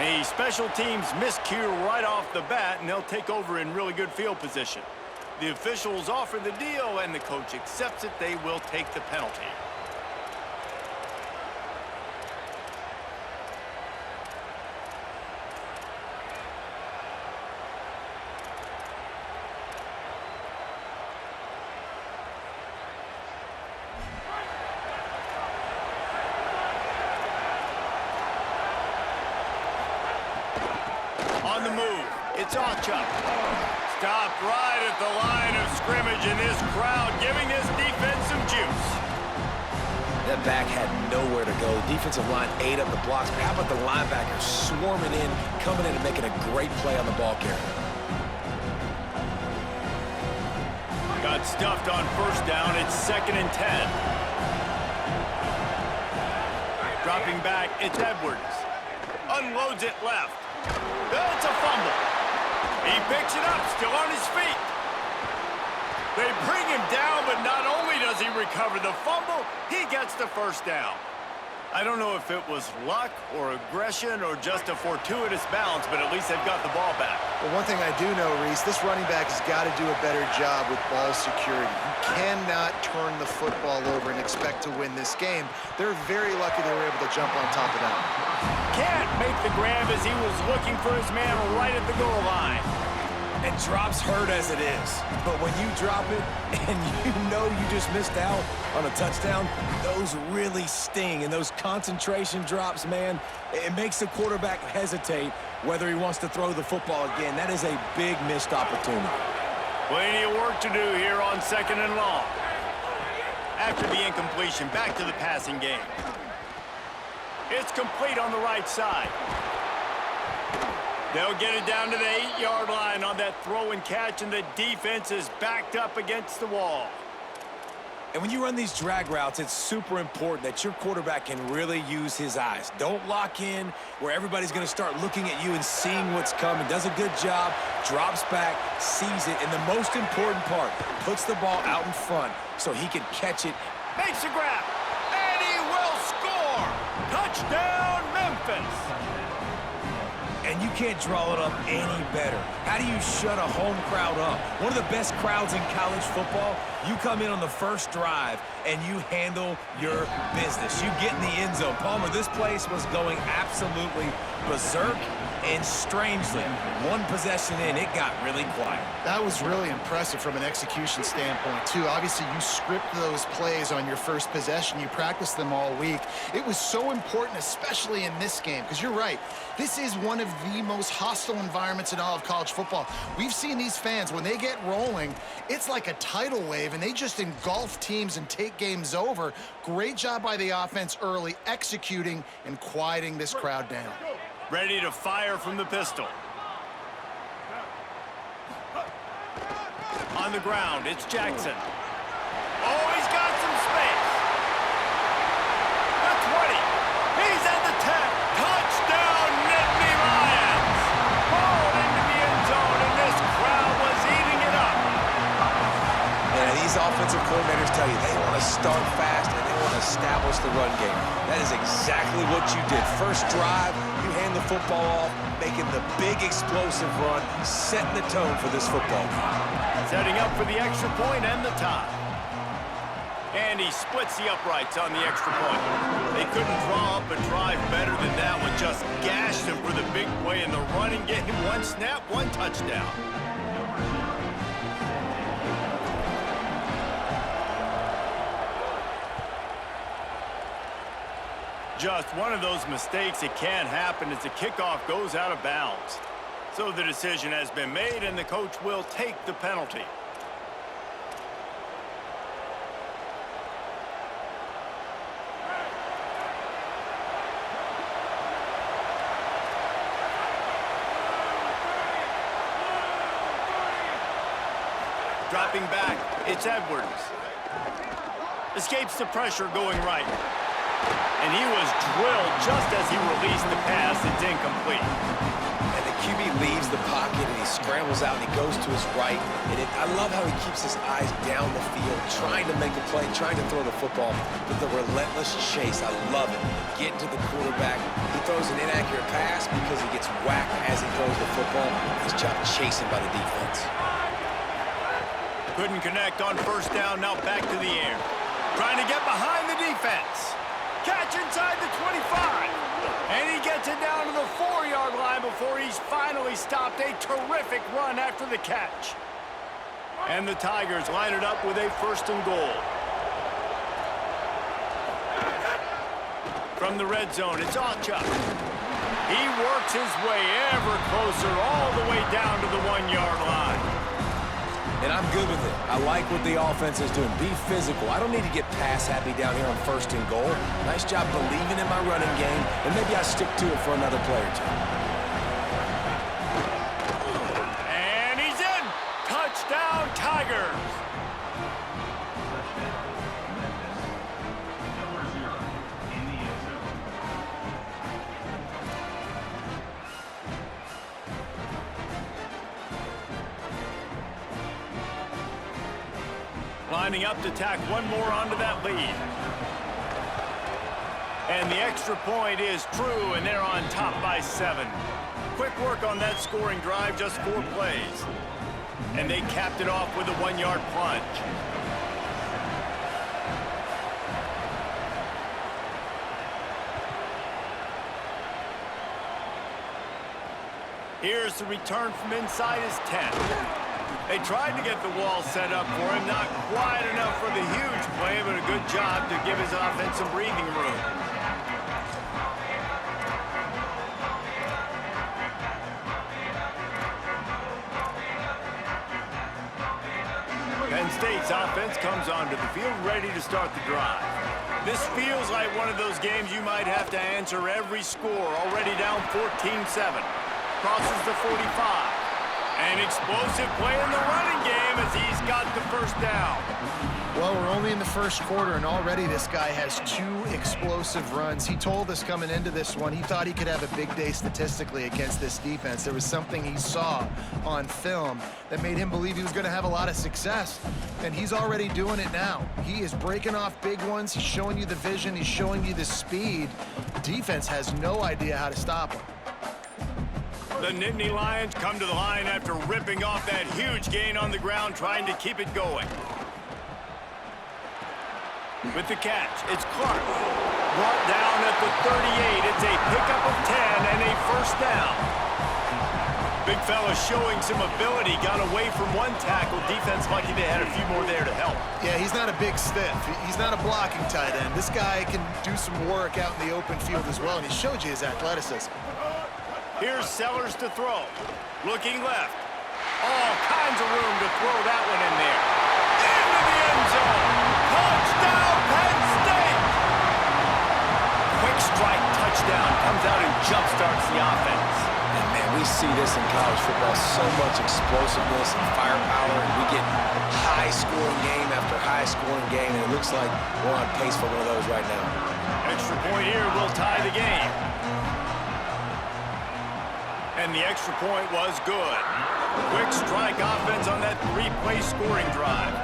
A special teams miscue right off the bat, and they'll take over in really good field position. The officials offer the deal, and the coach accepts it. They will take the penalty. On the move, it's Ochoa. Stopped right at the line of scrimmage, and this crowd giving this defense some juice. That back had nowhere to go. Defensive line ate up the blocks, but how about the linebackers swarming in, coming in and making a great play on the ball carrier? Got stuffed on first down. It's 2nd and 10. Dropping back, it's Edwards. Unloads it left. It's a fumble. He picks it up, still on his feet. They bring him down, but not only does he recover the fumble, he gets the first down. I don't know if it was luck or aggression or just a fortuitous bounce, but at least they've got the ball back. Well, one thing I do know, Reese, this running back has got to do a better job with ball security. You cannot turn the football over and expect to win this game. They're very lucky they were able to jump on top of that. Can't make the grab as he was looking for his man right at the goal line. And drops hurt as it is. But when you drop it and you know you just missed out on a touchdown, those really sting. And those concentration drops, man, it makes the quarterback hesitate whether he wants to throw the football again. That is a big missed opportunity. Plenty of work to do here on 2nd and long. After the incompletion, back to the passing game. It's complete on the right side. They'll get it down to the 8-yard line on that throw and catch, and the defense is backed up against the wall. And when you run these drag routes, it's super important that your quarterback can really use his eyes. Don't lock in where everybody's going to start looking at you and seeing what's coming. Does a good job, drops back, sees it, and the most important part, puts the ball out in front so he can catch it. Makes a grab, and he will score! Touchdown, Memphis! And you can't draw it up any better. How do you shut a home crowd up? One of the best crowds in college football, you come in on the first drive and you handle your business. You get in the end zone. Palmer, this place was going absolutely berserk, and strangely, one possession in, it got really quiet. That was really impressive from an execution standpoint, too. Obviously, you script those plays on your first possession. You practice them all week. It was so important, especially in this game, because you're right. This is one of the most hostile environments in all of college football. We've seen these fans, when they get rolling, it's like a tidal wave, and they just engulf teams and take games over. Great job by the offense early, executing and quieting this crowd down. Ready to fire from the pistol. On the ground, it's Jackson. Oh, he's got some space. The 20. He's at the 10. Touchdown, Nittany Lions. Ball into the end zone, and this crowd was eating it up. And these offensive coordinators tell you they want to start fast and they want to establish the run game. That is exactly what you did. First drive, you hand the football off, making the big explosive run, setting the tone for this football game. Setting up for the extra point and the tie. And he splits the uprights on the extra point. They couldn't draw up a drive better than that one. Just gashed him for the big play in the running game. One snap, one touchdown. Just one of those mistakes that can happen as the kickoff goes out of bounds. So the decision has been made, and the coach will take the penalty. Dropping back, it's Edwards. Escapes the pressure going right. And he was drilled just as he released the pass. It's incomplete. And the QB leaves the pocket and he scrambles out and he goes to his right. And I love how he keeps his eyes down the field, trying to make a play, trying to throw the football, but the relentless chase, I love it. Getting to the quarterback. He throws an inaccurate pass because he gets whacked as he throws the football. He's just chasing by the defense. Couldn't connect on first down, now back to the air. Trying to get behind the defense. Catch inside the 25. And he gets it down to the 4-yard line before he's finally stopped. A terrific run after the catch. And the Tigers line it up with a 1st and goal. From the red zone, it's Achuk. He works his way ever closer all the way down to the 1-yard line. And I'm good with it. I like what the offense is doing. Be physical. I don't need to get pass happy down here on 1st and goal. Nice job believing in my running game, and maybe I stick to it for another play or two. And he's in. Touchdown, Tigers. Lining up to tack one more onto that lead. And the extra point is true, and they're on top by 7. Quick work on that scoring drive, just 4 plays. And they capped it off with a 1-yard plunge. Here's the return from inside his 10. They tried to get the wall set up for him, not quite enough for the huge play, but a good job to give his offense some breathing room. Penn State's offense comes onto the field ready to start the drive. This feels like one of those games you might have to answer every score, already down 14-7. Crosses the 45. An explosive play in the running game as he's got the 1st down. Well, we're only in the 1st quarter, and already this guy has 2 explosive runs. He told us coming into this one he thought he could have a big day statistically against this defense. There was something he saw on film that made him believe he was going to have a lot of success, and he's already doing it now. He is breaking off big ones. He's showing you the vision. He's showing you the speed. Defense has no idea how to stop him. The Nittany Lions come to the line after ripping off that huge gain on the ground, trying to keep it going. With the catch, it's Clark. Brought down at the 38. It's a pickup of 10 and a 1st down. Big fella showing some ability. Got away from one tackle. Defense lucky they had a few more there to help. Yeah, he's not a big stiff. He's not a blocking tight end. This guy can do some work out in the open field as well, and he showed you his athleticism. Here's Sellers to throw. Looking left. All kinds of room to throw that one in there. Into the end zone. Touchdown, Penn State! Quick strike touchdown. Comes out and jump-starts the offense. And, man, we see this in college football. So much explosiveness and firepower. And we get high-scoring game after high-scoring game. And it looks like we're on pace for one of those right now. Extra point here will tie the game. And the extra point was good. Quick strike offense on that 3-play scoring drive.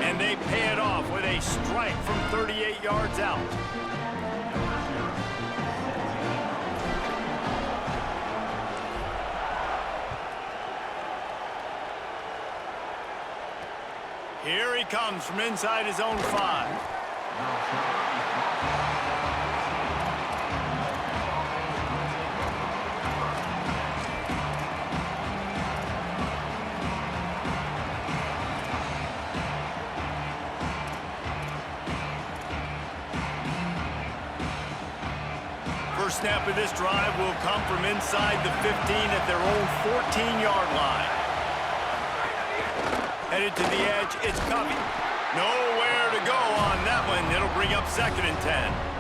And they pay it off with a strike from 38 yards out. Here he comes from inside his own 5. First snap of this drive will come from inside the 15 at their own 14-yard line. Headed to the edge, it's Covey. Nowhere to go on that one. It'll bring up 2nd and 10.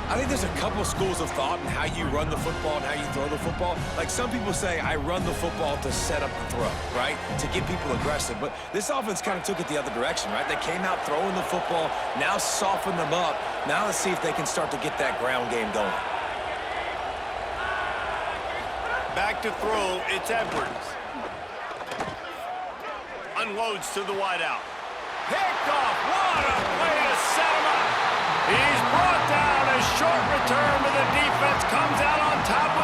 I think there's a couple schools of thought in how you run the football and how you throw the football. Like some people say, I run the football to set up the throw, right? To get people aggressive. But this offense kind of took it the other direction, right? They came out throwing the football, now soften them up. Now let's see if they can start to get that ground game going. Back to throw, it's Edwards. Unloads to the wideout. Picked off. What a play to set him up. He's brought down. A short return, but the defense comes out on top